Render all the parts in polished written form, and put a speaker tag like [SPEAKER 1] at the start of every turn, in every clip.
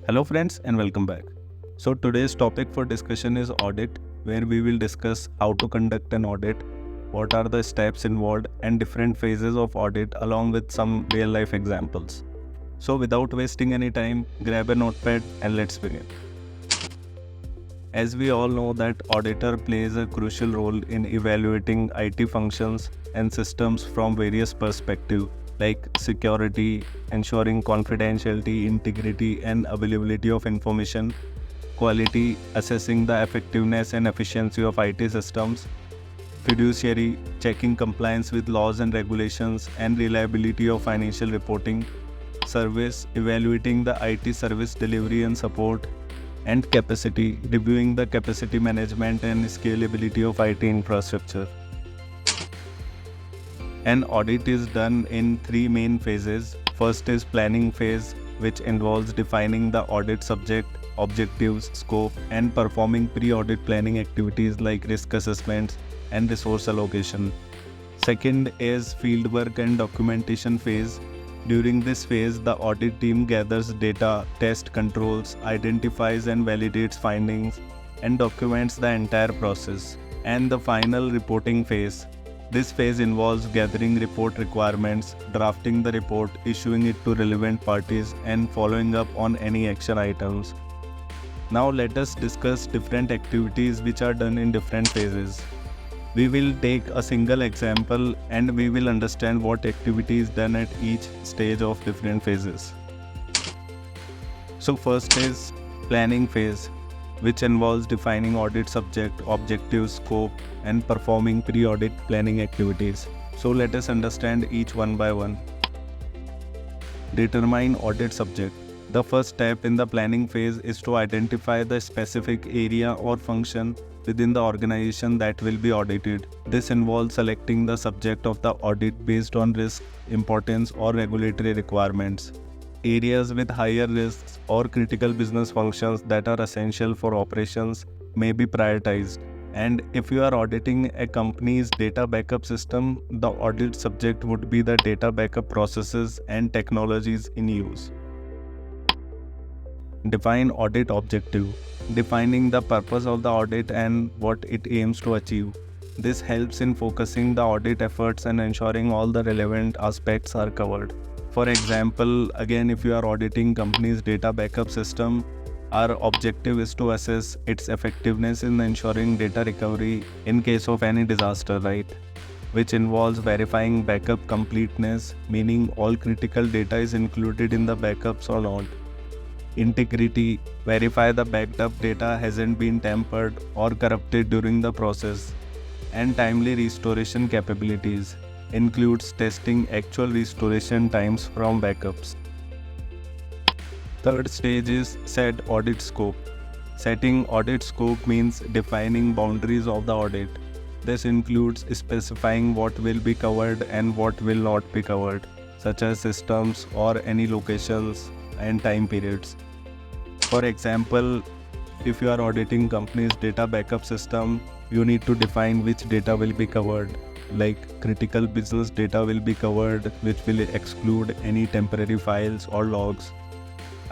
[SPEAKER 1] Hello friends and welcome back. So today's topic for discussion is audit, where we will discuss how to conduct an audit, what are the steps involved and different phases of audit along with some real life examples. So without wasting any time, grab a notepad and let's begin. As we all know that auditor plays a crucial role in evaluating IT functions and systems from various perspectives like security, ensuring confidentiality, integrity and availability of information, quality, assessing the effectiveness and efficiency of IT systems, fiduciary, checking compliance with laws and regulations and reliability of financial reporting, service, evaluating the IT service delivery and support, and capacity, reviewing the capacity management and scalability of IT infrastructure. An audit is done in three main phases. First is planning phase, which involves defining the audit subject, objectives, scope, and performing pre-audit planning activities like risk assessments and resource allocation. Second is fieldwork and documentation phase. During this phase, the audit team gathers data, tests controls, identifies and validates findings, and documents the entire process. And the final reporting phase. This phase involves gathering report requirements, drafting the report, issuing it to relevant parties, and following up on any action items. Now let us discuss different activities which are done in different phases. We will take a single example and we will understand what activity is done at each stage of different phases. So first is planning phase, which involves defining audit subject, objectives, scope, and performing pre-audit planning activities. So let us understand each one by one. Determine audit subject. The first step in the planning phase is to identify the specific area or function within the organization that will be audited. This involves selecting the subject of the audit based on risk, importance, or regulatory requirements. Areas with higher risks or critical business functions that are essential for operations may be prioritized. And if you are auditing a company's data backup system, the audit subject would be the data backup processes and technologies in use. Define audit objective. Defining the purpose of the audit and what it aims to achieve. This helps in focusing the audit efforts and ensuring all the relevant aspects are covered. For example, again, if you are auditing company's data backup system, our objective is to assess its effectiveness in ensuring data recovery in case of any disaster, right? Which involves verifying backup completeness, meaning all critical data is included in the backups or not. Integrity, verify the backed up data hasn't been tampered or corrupted during the process. And timely restoration capabilities includes testing actual restoration times from backups. Third stage is set audit scope. Setting audit scope means defining boundaries of the audit. This includes specifying what will be covered and what will not be covered, such as systems or any locations and time periods. For example, if you are auditing company's data backup system, you need to define which data will be covered. Like critical business data will be covered, which will exclude any temporary files or logs.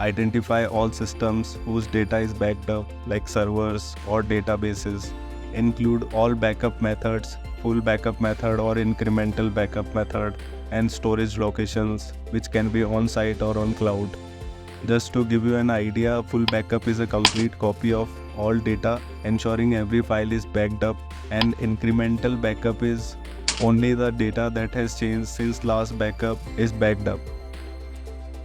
[SPEAKER 1] Identify all systems whose data is backed up, like servers or databases. Include all backup methods, full backup method or incremental backup method, and storage locations, which can be on-site or on cloud. Just to give you an idea, full backup is a complete copy of all data, ensuring every file is backed up, and incremental backup is only the data that has changed since last backup is backed up.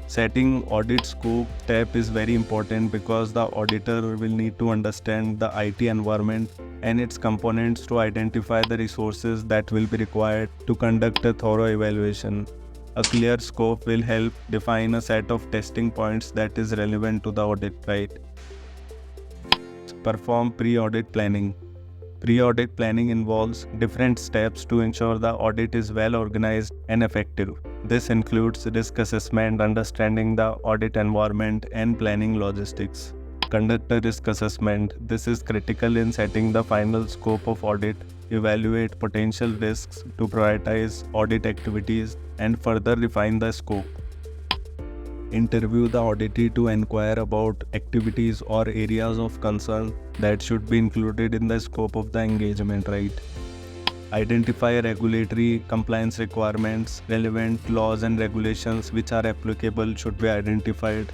[SPEAKER 1] Setting audit scope step is very important because the auditor will need to understand the IT environment and its components to identify the resources that will be required to conduct a thorough evaluation. A clear scope will help define a set of testing points that is relevant to the audit, right? Perform pre-audit planning. Pre-audit planning involves different steps to ensure the audit is well organized and effective. This includes risk assessment, understanding the audit environment, and planning logistics. Conduct a risk assessment. This is critical in setting the final scope of audit, evaluate potential risks to prioritize audit activities, and further refine the scope. Interview the auditee to inquire about activities or areas of concern that should be included in the scope of the engagement, right? Identify regulatory compliance requirements, relevant laws and regulations which are applicable should be identified.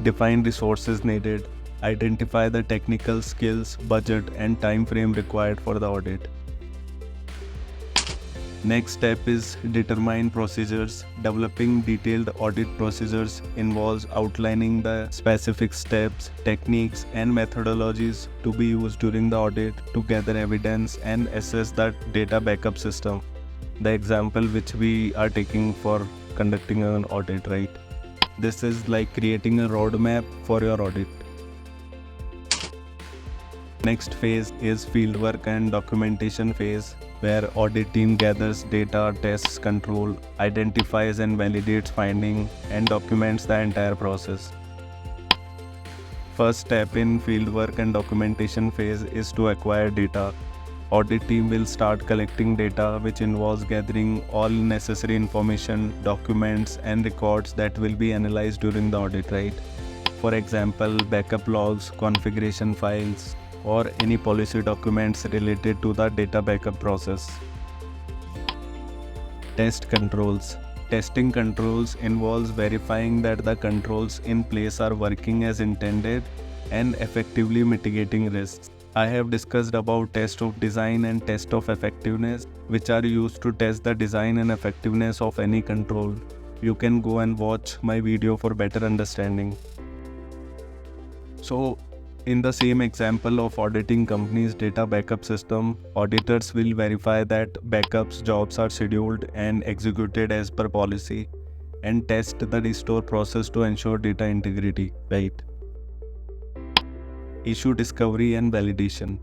[SPEAKER 1] Define resources needed. Identify the technical skills, budget, and time frame required for the audit. Next step is determine procedures. Developing detailed audit procedures involves outlining the specific steps, techniques, and methodologies to be used during the audit to gather evidence and assess the data backup system. The example which we are taking for conducting an audit, right? This is like creating a roadmap for your audit. Next phase is fieldwork and documentation phase, where audit team gathers data, tests, control, identifies and validates finding, and documents the entire process. First step in fieldwork and documentation phase is to acquire data. Audit team will start collecting data, which involves gathering all necessary information, documents, and records that will be analyzed during the audit, right? For example, backup logs, configuration files, or any policy documents related to the data backup process. Test controls. Testing controls involves verifying that the controls in place are working as intended and effectively mitigating risks. I have discussed about test of design and test of effectiveness, which are used to test the design and effectiveness of any control. You can go and watch my video for better understanding. So, in the same example of auditing company's data backup system, auditors will verify that backups jobs are scheduled and executed as per policy and test the restore process to ensure data integrity, right? Issue discovery and validation.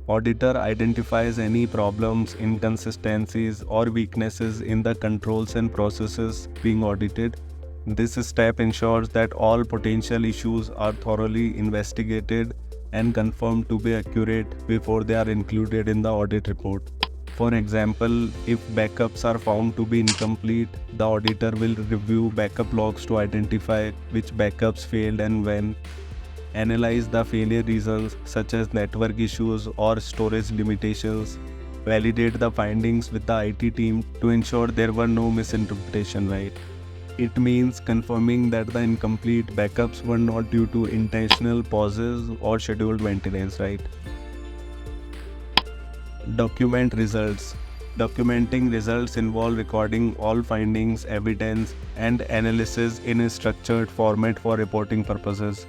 [SPEAKER 1] Auditor identifies any problems, inconsistencies, or weaknesses in the controls and processes being audited. This step ensures that all potential issues are thoroughly investigated and confirmed to be accurate before they are included in the audit report. For example, if backups are found to be incomplete, the auditor will review backup logs to identify which backups failed and when, analyze the failure reasons such as network issues or storage limitations, validate the findings with the IT team to ensure there were no misinterpretation, right? It means confirming that the incomplete backups were not due to intentional pauses or scheduled maintenance, right? Document results. Documenting results involve recording all findings, evidence, and analysis in a structured format for reporting purposes.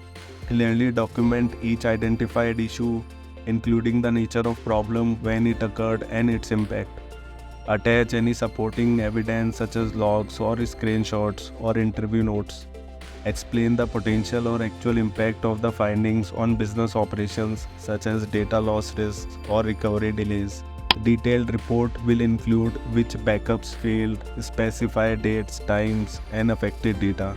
[SPEAKER 1] Clearly document each identified issue, including the nature of problem, when it occurred, and its impact. Attach any supporting evidence such as logs or screenshots or interview notes. Explain the potential or actual impact of the findings on business operations such as data loss risks or recovery delays. Detailed report will include which backups failed, specify dates, times, and affected data.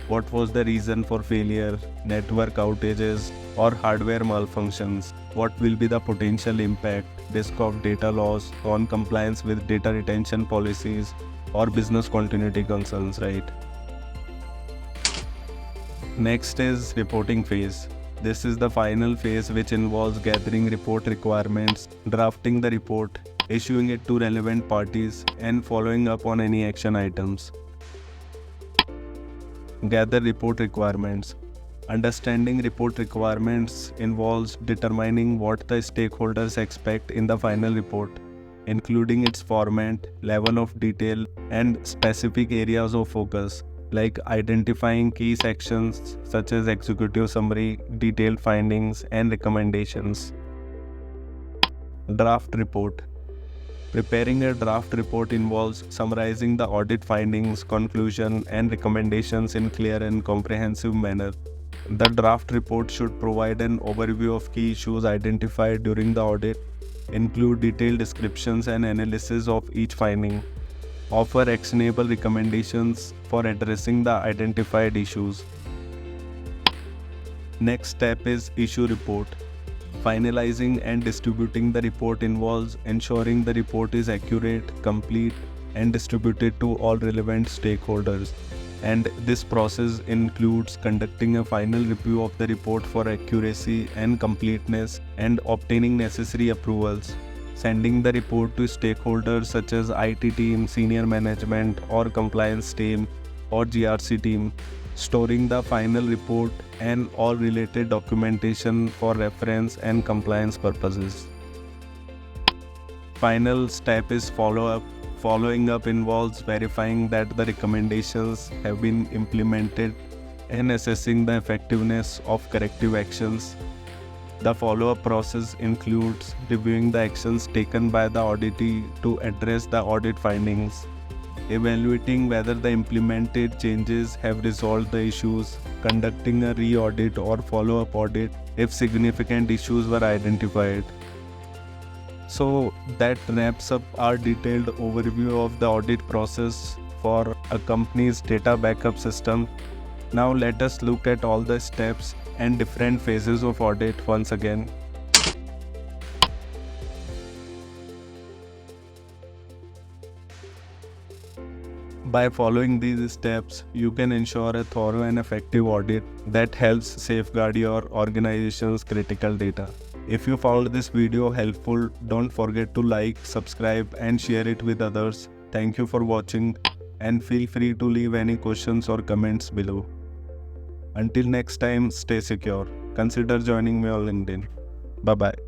[SPEAKER 1] What was the reason for failure, network outages, or hardware malfunctions? What will be the potential impact, risk of data loss, on compliance with data retention policies, or business continuity concerns, right? Next is reporting phase. This is the final phase which involves gathering report requirements, drafting the report, issuing it to relevant parties, and following up on any action items. Gather report requirements. Understanding report requirements involves determining what the stakeholders expect in the final report, including its format, level of detail, and specific areas of focus, like identifying key sections such as executive summary, detailed findings, and recommendations. Draft report. Preparing a draft report involves summarizing the audit findings, conclusion, and recommendations in clear and comprehensive manner. The draft report should provide an overview of key issues identified during the audit, include detailed descriptions and analysis of each finding, offer actionable recommendations for addressing the identified issues. Next step is issue report. Finalizing and distributing the report involves ensuring the report is accurate, complete, and distributed to all relevant stakeholders. And this process includes conducting a final review of the report for accuracy and completeness and obtaining necessary approvals, sending the report to stakeholders such as IT team, senior management or compliance team or GRC team, storing the final report and all related documentation for reference and compliance purposes. Final step is follow-up. Following up involves verifying that the recommendations have been implemented and assessing the effectiveness of corrective actions. The follow-up process includes reviewing the actions taken by the auditee to address the audit findings, evaluating whether the implemented changes have resolved the issues, conducting a re-audit or follow-up audit if significant issues were identified. So that wraps up our detailed overview of the audit process for a company's data backup system. Now let us look at all the steps and different phases of audit once again. By following these steps, you can ensure a thorough and effective audit that helps safeguard your organization's critical data. If you found this video helpful, don't forget to like, subscribe and share it with others. Thank you for watching and feel free to leave any questions or comments below. Until next time, stay secure. Consider joining me on LinkedIn. Bye bye.